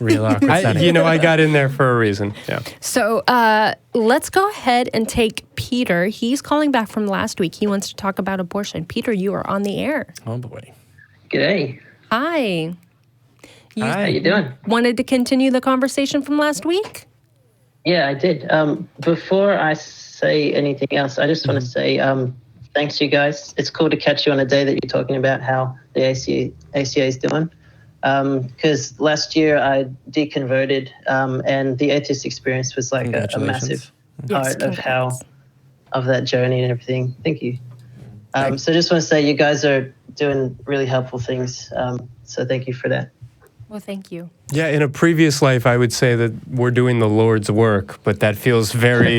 Real awkward setting. I got in there for a reason. Yeah. So let's go ahead and take Peter. He's calling back from last week. He wants to talk about abortion. Peter, you are on the air. Oh, boy. G'day. Hi. How you doing? Wanted to continue the conversation from last week? Yeah, I did. Before I say anything else, I just want to say thanks, you guys. It's cool to catch you on a day that you're talking about how the ACA is doing. Because last year I deconverted, and the atheist experience was like a massive part of that journey and everything. Thank you. So I just want to say you guys are doing really helpful things. So thank you for that. Well, thank you. Yeah, in a previous life, I would say that we're doing the Lord's work, but that feels very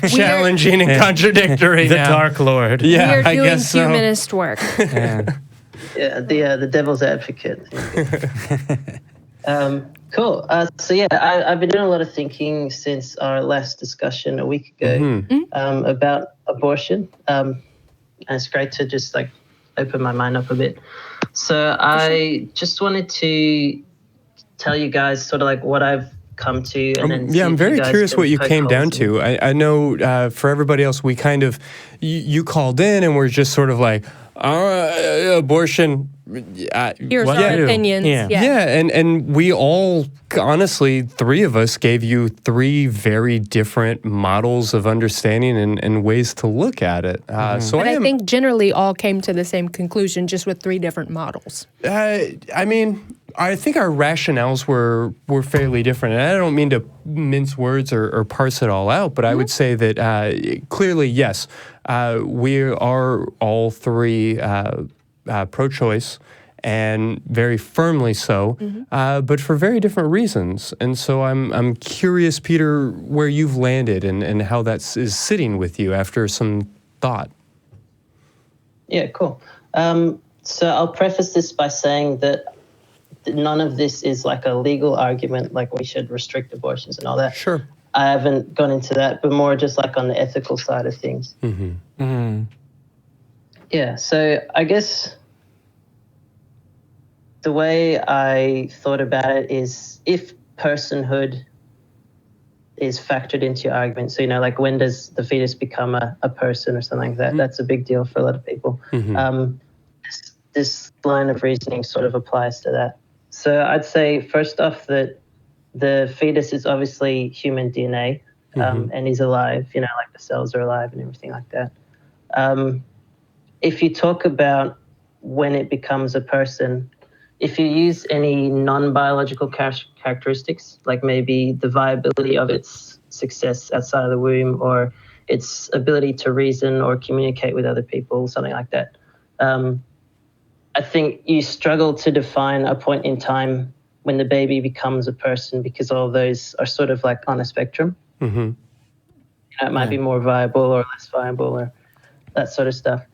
challenging and contradictory The now. Dark Lord. Yeah, we are I doing guess so. humanist work. Yeah, the devil's advocate. Cool. So yeah, I've been doing a lot of thinking since our last discussion a week ago about abortion. And it's great to just like open my mind up a bit. So I just wanted to tell you guys sort of like what I've come to. And then I'm very curious what you came down to. I know for everybody else, we kind of, you called in and we're just sort of like, abortion. Here's our opinions. Yeah, and we all, honestly, three of us gave you three very different models of understanding and ways to look at it. So I think generally all came to the same conclusion, just with three different models. I mean, I think our rationales were fairly different. And I don't mean to mince words or parse it all out, but I would say that clearly, yes, we are all three pro-choice, and very firmly so, but for very different reasons. And so I'm curious, Peter, where you've landed and how that is sitting with you after some thought. Yeah, cool. So I'll preface this by saying that none of this is like a legal argument, like we should restrict abortions and all that. Sure. I haven't gone into that, but more just like on the ethical side of things. Yeah, so I guess the way I thought about it is if personhood is factored into your argument, so, like when does the fetus become a person or something like that, that's a big deal for a lot of people. This line of reasoning sort of applies to that. So I'd say first off that the fetus is obviously human DNA and is alive, like the cells are alive and everything like that. If you talk about when it becomes a person, if you use any non-biological characteristics, like maybe the viability of its success outside of the womb or its ability to reason or communicate with other people, something like that, I think you struggle to define a point in time when the baby becomes a person because all of those are sort of like on a spectrum. It might be more viable or less viable or that sort of stuff.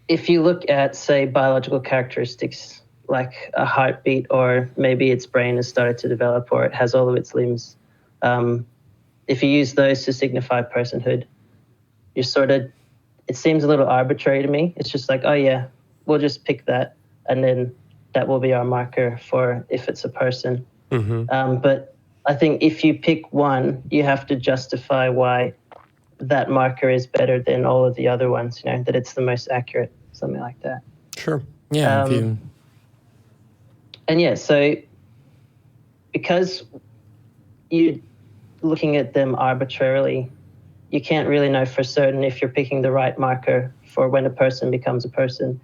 If you look at, say, biological characteristics like a heartbeat or maybe its brain has started to develop or it has all of its limbs, if you use those to signify personhood, you're sort of, it seems a little arbitrary to me. It's just like, oh yeah, we'll just pick that and then that will be our marker for if it's a person. But I think if you pick one, you have to justify why that marker is better than all of the other ones, that it's the most accurate, something like that. Sure. Yeah. And yeah, so because you're looking at them arbitrarily, you can't really know for certain if you're picking the right marker for when a person becomes a person.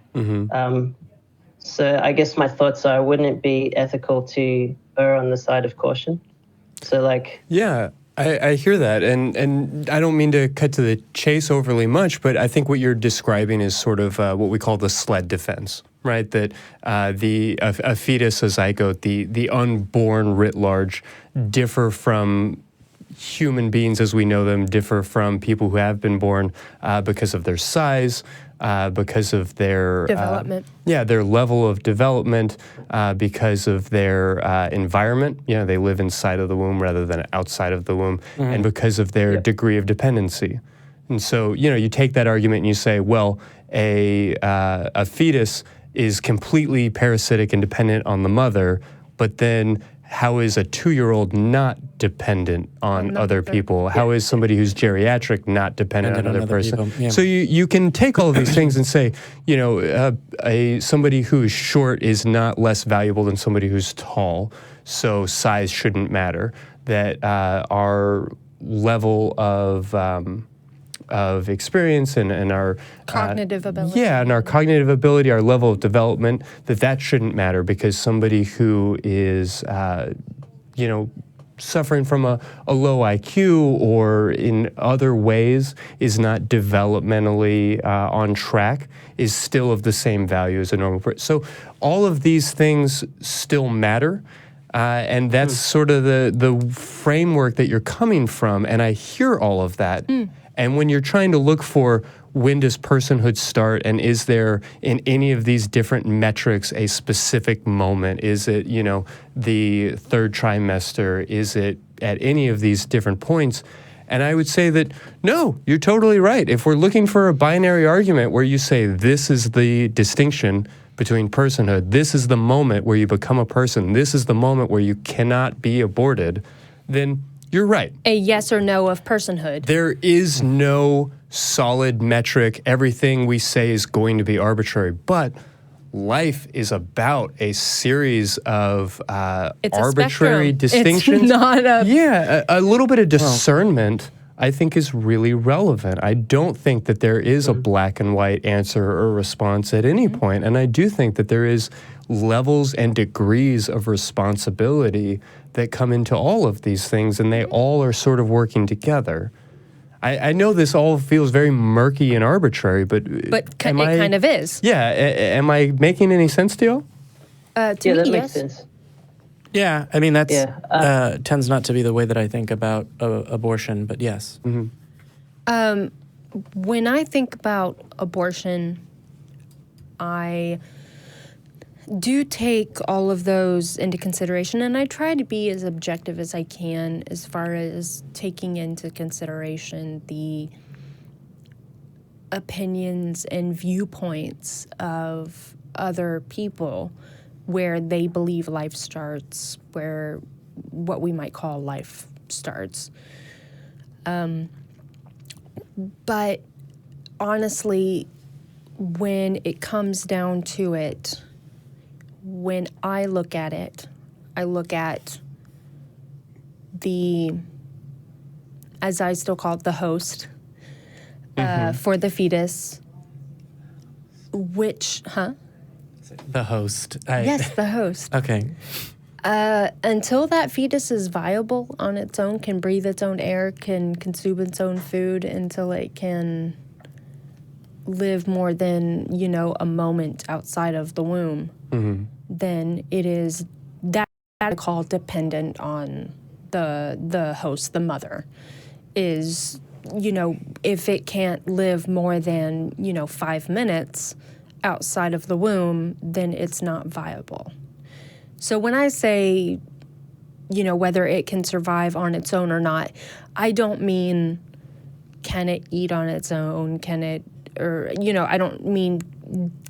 So I guess my thoughts are, wouldn't it be ethical to err on the side of caution? So like... Yeah, I hear that. And I don't mean to cut to the chase overly much, but I think what you're describing is sort of what we call the sled defense, right? That a fetus, a zygote, the unborn writ large, differ from human beings as we know them, differ from people who have been born because of their size, because of their development. Their level of development, because of their environment. They live inside of the womb rather than outside of the womb, and because of their degree of dependency. And so, you take that argument and you say, well, a fetus is completely parasitic and dependent on the mother, but then how is a 2-year-old not dependent on other people? How is somebody who's geriatric not dependent on another person? Yeah. So you can take all of these things and say, somebody who is short is not less valuable than somebody who's tall, so size shouldn't matter. That our level of experience and our Cognitive ability. Yeah, and our cognitive ability, our level of development, that shouldn't matter because somebody who is, suffering from a low IQ or in other ways is not developmentally on track is still of the same value as a normal person. So all of these things still matter. And that's sort of the framework that you're coming from. And I hear all of that. And when you're trying to look for when does personhood start and is there in any of these different metrics a specific moment? Is it, the third trimester? Is it at any of these different points? And I would say that, no, you're totally right. If we're looking for a binary argument where you say this is the distinction between personhood, this is the moment where you become a person, this is the moment where you cannot be aborted, then you're right. A yes or no of personhood. There is no solid metric. Everything we say is going to be arbitrary. But life is about a series of arbitrary distinctions. It's not a... Yeah, a little bit of discernment, I think, is really relevant. I don't think that there is a black and white answer or response at any point. And I do think that there is levels and degrees of responsibility that come into all of these things, and they all are sort of working together. I know this all feels very murky and arbitrary, but it kind of is. Yeah, am I making any sense to you? To Yeah, me, that yes. makes sense. Yeah, I mean, that's tends not to be the way that I think about abortion, but yes. When I think about abortion, I do take all of those into consideration, and I try to be as objective as I can as far as taking into consideration the opinions and viewpoints of other people where they believe life starts, where what we might call life starts. But honestly, when it comes down to it, when I look at it, I look at the, as I still call it, the host for the fetus, which, The host. Yes, the host. Okay. Until that fetus is viable on its own, can breathe its own air, can consume its own food, until it can live more than, a moment outside of the womb, then it is that I call dependent on the host, the mother, is, if it can't live more than, 5 minutes outside of the womb, then it's not viable. So when I say, whether it can survive on its own or not, I don't mean can it eat on its own, I don't mean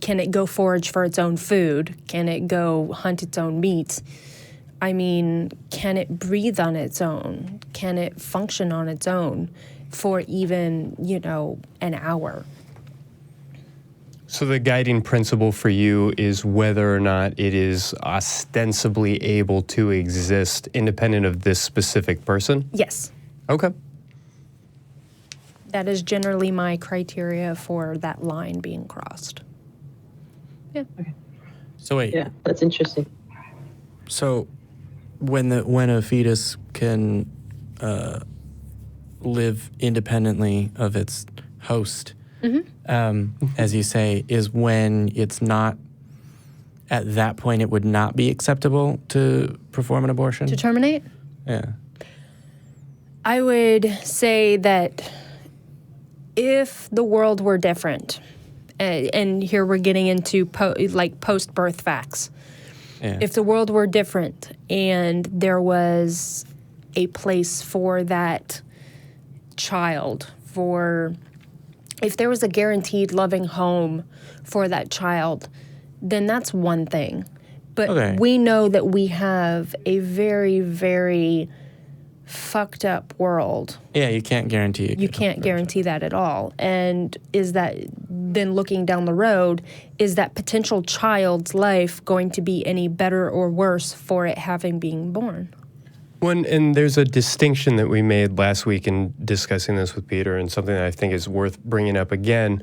can it go forage for its own food, can it go hunt its own meat. I mean, can it breathe on its own? Can it function on its own for even, an hour? So the guiding principle for you is whether or not it is ostensibly able to exist independent of this specific person? Yes. Okay. That is generally my criteria for that line being crossed. Yeah. So wait. Yeah, that's interesting. So when a fetus can live independently of its host, as you say, is when it's not, at that point, it would not be acceptable to perform an abortion? To terminate? Yeah. I would say that if the world were different, and here we're getting into post-birth facts. Yeah. If the world were different and there was a place for that child, if there was a guaranteed loving home for that child, then that's one thing. But Okay. we know that we have a very, very fucked up world. Yeah, you can't guarantee it. You can't guarantee that at all. And is that, then looking down the road, is that potential child's life going to be any better or worse for it having been born? And there's a distinction that we made last week in discussing this with Peter, and something that I think is worth bringing up again,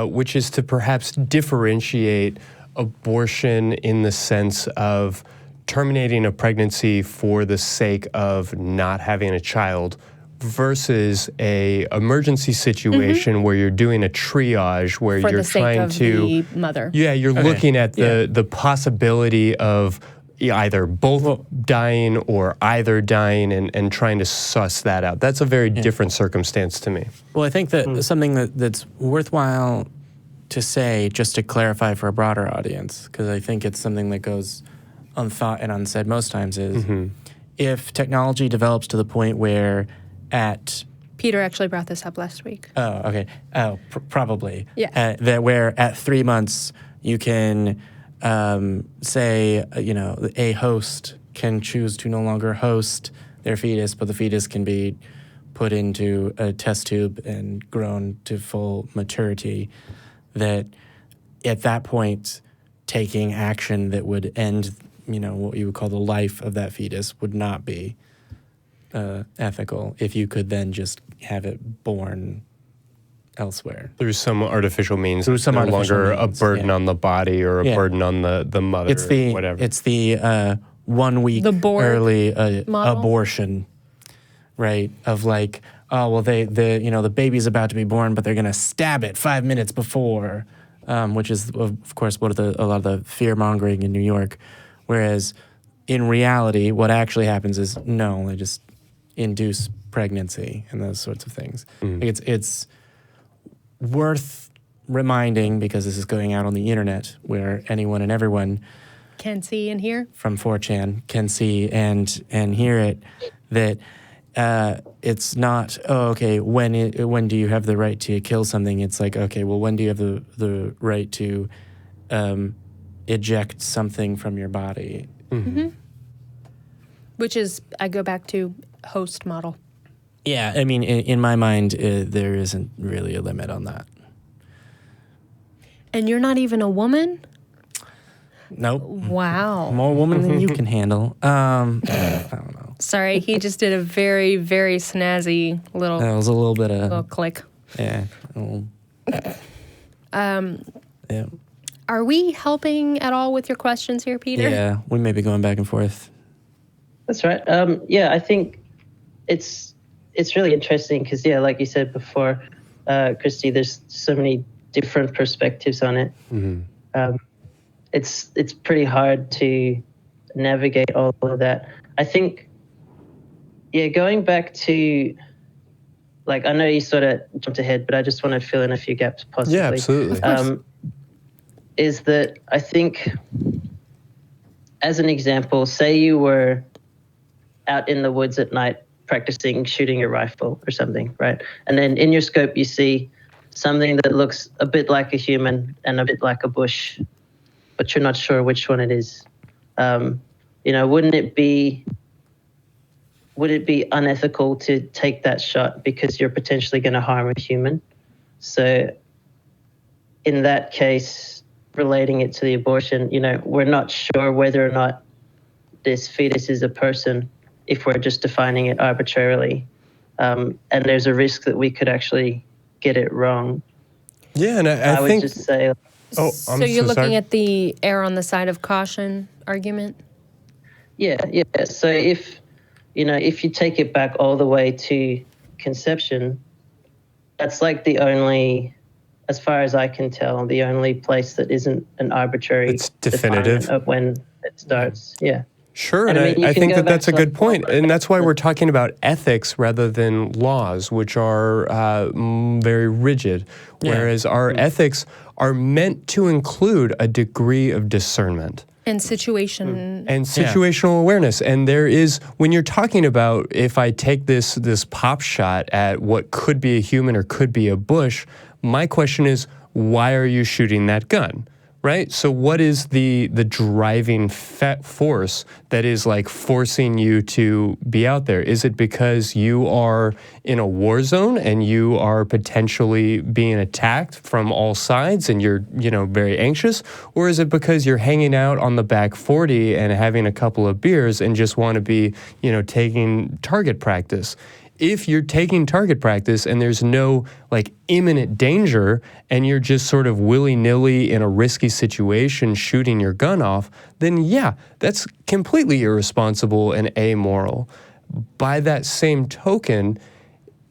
which is to perhaps differentiate abortion in the sense of terminating a pregnancy for the sake of not having a child versus a emergency situation where you're doing a triage where For you're the sake trying of to the mother. Yeah, you're looking at the possibility of either both dying or either dying and trying to suss that out. That's a very different circumstance to me. Well, I think that something that's worthwhile to say, just to clarify for a broader audience, because I think it's something that goes unthought and unsaid most times, is if technology develops to the point where Peter actually brought this up last week. Oh, okay. Oh, probably. Yeah. That where at 3 months you can say, a host can choose to no longer host their fetus, but the fetus can be put into a test tube and grown to full maturity. That at that point, taking action that would end, what you would call the life of that fetus would not be ethical if you could then just have it born elsewhere. Through some artificial means. Through some no artificial longer means, a burden yeah. on the body or a burden on the mother or whatever. It's the 1 week The board early model? abortion, right? Of like, oh, well, the baby's about to be born, but they're going to stab it 5 minutes before, which is, of course, a lot of the fear-mongering in New York. Whereas in reality, what actually happens is, no, they just induce pregnancy and those sorts of things. Like it's worth reminding, because this is going out on the internet where anyone and everyone Can see and hear. from 4chan can see and hear it, that it's not, when do you have the right to kill something? It's like, okay, well, when do you have the right to eject something from your body? Which is, I go back to host model. Yeah, I mean, in my mind, there isn't really a limit on that. And you're not even a woman? Nope. Wow. More woman than you can handle. I don't know. Sorry, he just did a very, very snazzy little, That was a little bit little of, click. yeah. Yeah. Are we helping at all with your questions here, Peter? Yeah, we may be going back and forth. That's right. I think it's really interesting because, like you said before, Christy, there's so many different perspectives on it. It's pretty hard to navigate all of that. I think, going back to, I know you sort of jumped ahead, but I just want to fill in a few gaps possibly. Yeah, absolutely. Is that I think, as an example, say you were out in the woods at night practicing shooting a rifle or something, right? And then in your scope you see something that looks a bit like a human and a bit like a bush, but you're not sure which one it is. Would it be unethical to take that shot because you're potentially going to harm a human? So in that case, relating it to the abortion, we're not sure whether or not this fetus is a person if we're just defining it arbitrarily. And there's a risk that we could actually get it wrong. Yeah, and I would think... just say... So you're looking at the err on the side of caution argument? Yeah. So if you take it back all the way to conception, that's like the only, as far as I can tell, the only place that isn't an arbitrary It's definitive definement of when it starts. Yeah. Sure, And and I I can think go that back that's a to good like point. Melbourne. And that's why we're talking about ethics rather than laws, which are very rigid, whereas our ethics are meant to include a degree of discernment. And situation. And situational awareness. And there is, when you're talking about, if I take this pop shot at what could be a human or could be a bush, my question is, why are you shooting that gun? right? So what is the driving force that is like forcing you to be out there? Is it because you are in a war zone and you are potentially being attacked from all sides and you're, very anxious? Or is it because you're hanging out on the back 40 and having a couple of beers and just want to be, taking target practice? If you're taking target practice and there's no like imminent danger and you're just sort of willy-nilly in a risky situation shooting your gun off, then yeah, that's completely irresponsible and amoral. By that same token,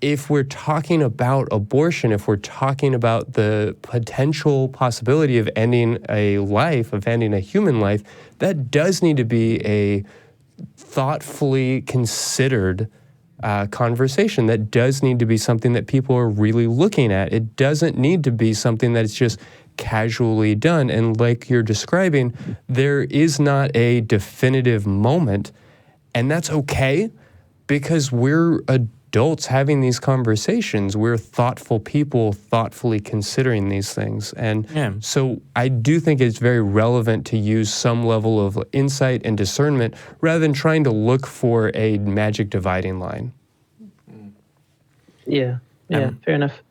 if we're talking about abortion, if we're talking about the potential possibility of ending a life, of ending a human life, that does need to be a thoughtfully considered conversation. That does need to be something that people are really looking at. It doesn't need to be something that's just casually done. And like you're describing, there is not a definitive moment, and that's okay because we're adults having these conversations. We're thoughtful people thoughtfully considering these things. And so I do think it's very relevant to use some level of insight and discernment rather than trying to look for a magic dividing line. Yeah, fair enough.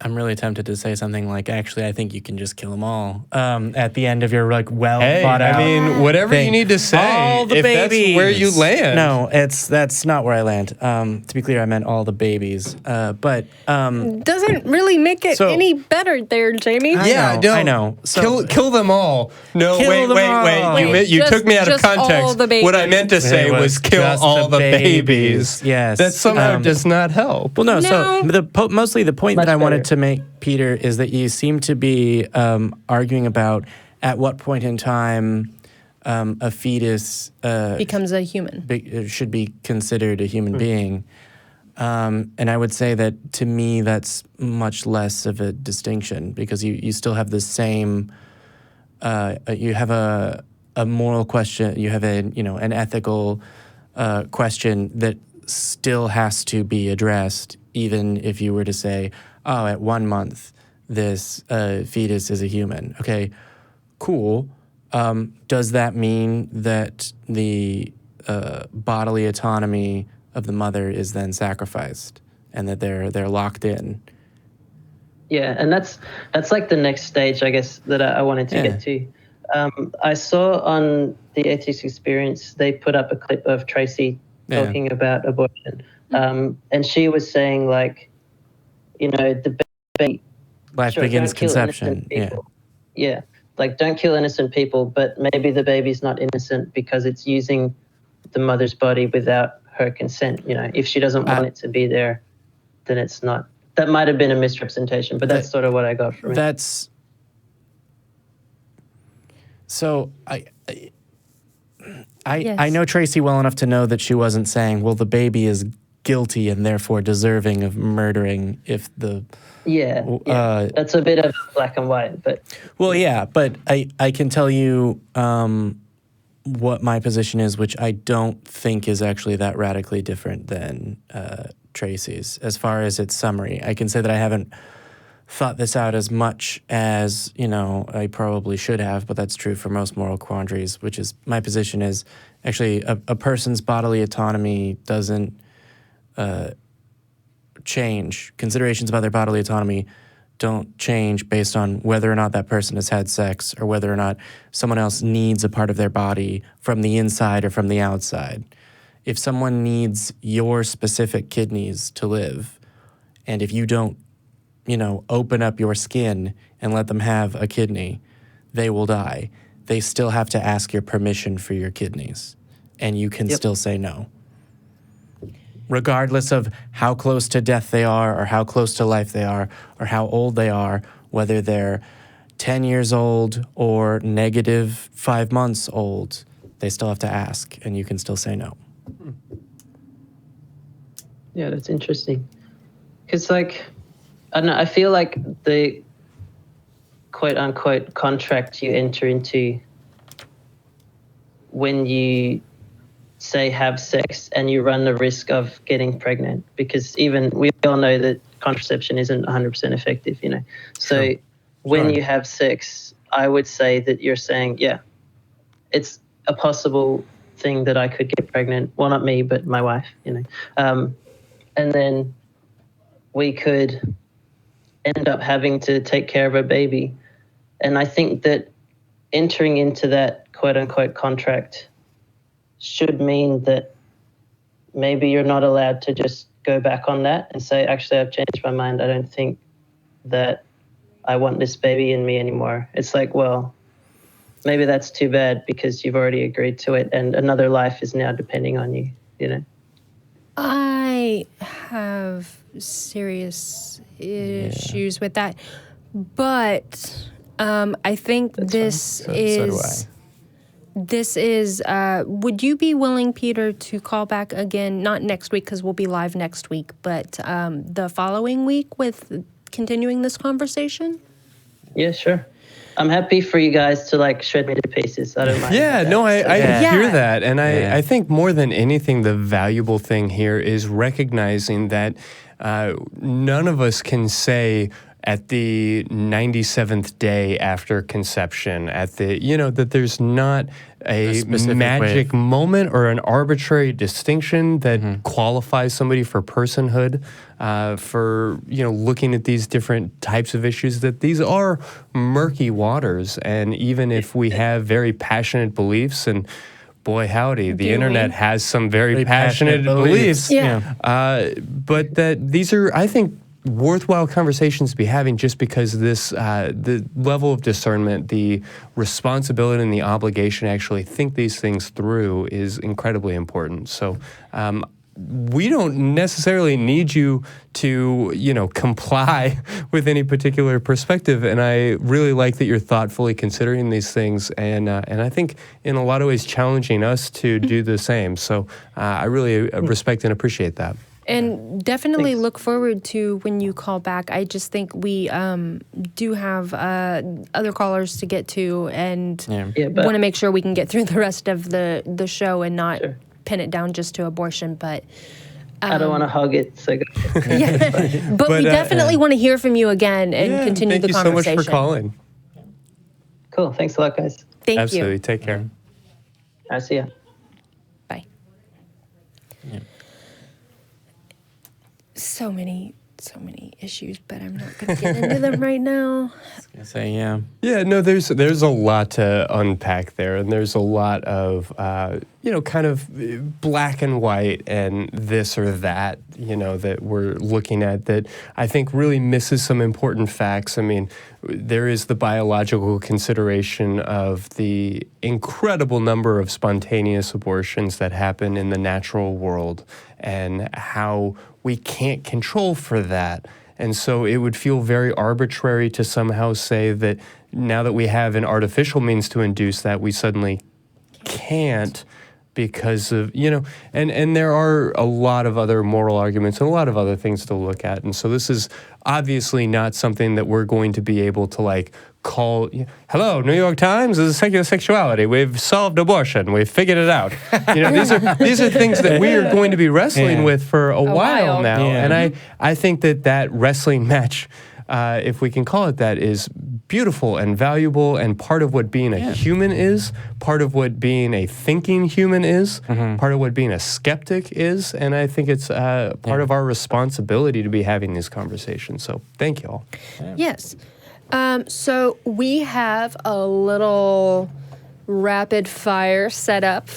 I'm really tempted to say something like, actually, I think you can just kill them all at the end of your like thought out. I mean, whatever thing. you need to say, all the if babies. that's where you land. No, that's not where I land. To be clear, I meant all the babies. But Doesn't really make it So- any better there, Jamie. I know. So, Kill them all. No, Kill wait. them all. You Just- took me out of just all context. the babies. What I meant to say It was kill just all the babies. Yes. That somehow does not help. Well, no. No. So mostly the point Much that I wanted better. to make, Peter, is that you seem to be arguing about at what point in time a fetus Becomes a human. should be considered a human being. And I would say that to me, that's much less of a distinction because you still have the same. You have a moral question. You have an ethical question that still has to be addressed, even if you were to say, oh, at 1 month, this fetus is a human. Okay, cool. Does that mean that the bodily autonomy of the mother is then sacrificed and that they're locked in? Yeah, and that's like the next stage, I guess, that I wanted to get to. I saw on the Atheist Experience, they put up a clip of Tracy talking about abortion. And she was saying, like, the baby... Life begins don't kill conception. innocent people. Yeah, like, don't kill innocent people, but maybe the baby's not innocent because it's using the mother's body without her consent. If she doesn't want it to be there, then it's not. That might have been a misrepresentation, but that's sort of what I got from it. That's... So I know Tracy well enough to know that she wasn't saying, well, the baby is guilty and therefore deserving of murdering if the... Yeah, that's a bit of black and white, but... Well, yeah, but I can tell you what my position is, which I don't think is actually that radically different than Tracy's. As far as its summary, I can say that I haven't thought this out as much as, I probably should have, but that's true for most moral quandaries, which is my position is actually a person's bodily autonomy doesn't change. Considerations about their bodily autonomy don't change based on whether or not that person has had sex or whether or not someone else needs a part of their body from the inside or from the outside. If someone needs your specific kidneys to live, and if you don't, open up your skin and let them have a kidney, they will die. They still have to ask your permission for your kidneys, and you can still say no. Regardless of how close to death they are or how close to life they are or how old they are, whether they're 10 years old or negative 5 months old, they still have to ask, and you can still say no. Yeah, that's interesting. Because, like, I don't know, I feel like the quote-unquote contract you enter into when you say have sex and you run the risk of getting pregnant, because even we all know that contraception isn't 100% effective, So when you have sex, I would say that you're saying, yeah, it's a possible thing that I could get pregnant. Well, not me, but my wife, and then we could end up having to take care of a baby. And I think that entering into that quote unquote contract should mean that maybe you're not allowed to just go back on that and say, actually, I've changed my mind. I don't think that I want this baby in me anymore. It's like, well, maybe that's too bad because you've already agreed to it and another life is now depending on you, I have serious issues with that, but I think So do I. This is, would you be willing, Peter, to call back again, not next week because we'll be live next week, but the following week with continuing this conversation? Yeah, sure. I'm happy for you guys to shred me to pieces. I don't mind. Yeah, no, I Yeah. hear that. And Yeah. I think more than anything, the valuable thing here is recognizing that none of us can say at the 97th day after conception, that there's not a specific magic way. moment or an arbitrary distinction that qualifies somebody for personhood, for looking at these different types of issues, that these are murky waters. And even if we have very passionate beliefs, and boy howdy, the internet has some very passionate beliefs, Yeah. but that these are, I think, worthwhile conversations to be having, just because this the level of discernment, the responsibility and the obligation to actually think these things through is incredibly important. So we don't necessarily need you to comply with any particular perspective, and I really like that you're thoughtfully considering these things, and I think in a lot of ways challenging us to do the same. So I really respect and appreciate that. And definitely Thanks. look forward to when you call back. I just think we do have other callers to get to, and Yeah, but want to make sure we can get through the rest of the show and not Sure. pin it down just to abortion. But I don't want to hug it. So go. but we definitely want to hear from you again and continue the thank you so conversation. much for calling. Cool. Thanks a lot, guys. Thank Absolutely. you. Take care. I'll see ya. Bye. So many issues, but I'm not going to get into them right now. Yeah. Yeah, no, there's a lot to unpack there, and there's a lot of kind of black and white and this or that, that we're looking at, that I think really misses some important facts. I mean, there is the biological consideration of the incredible number of spontaneous abortions that happen in the natural world, and how we can't control for that. And so it would feel very arbitrary to somehow say that now that we have an artificial means to induce that, we suddenly can't, because of, and there are a lot of other moral arguments and a lot of other things to look at. And so this is obviously not something that we're going to be able to call, hello, New York Times, this is secular sexuality. We've solved abortion. We've figured it out. These are things that we are going to be wrestling with for a while now. Yeah. And I think that wrestling match, if we can call it that, is beautiful and valuable, and part of what being a human is, part of what being a thinking human is, part of what being a skeptic is, and I think it's part of our responsibility to be having these conversations. So thank you all. Yes. So we have a little rapid fire set up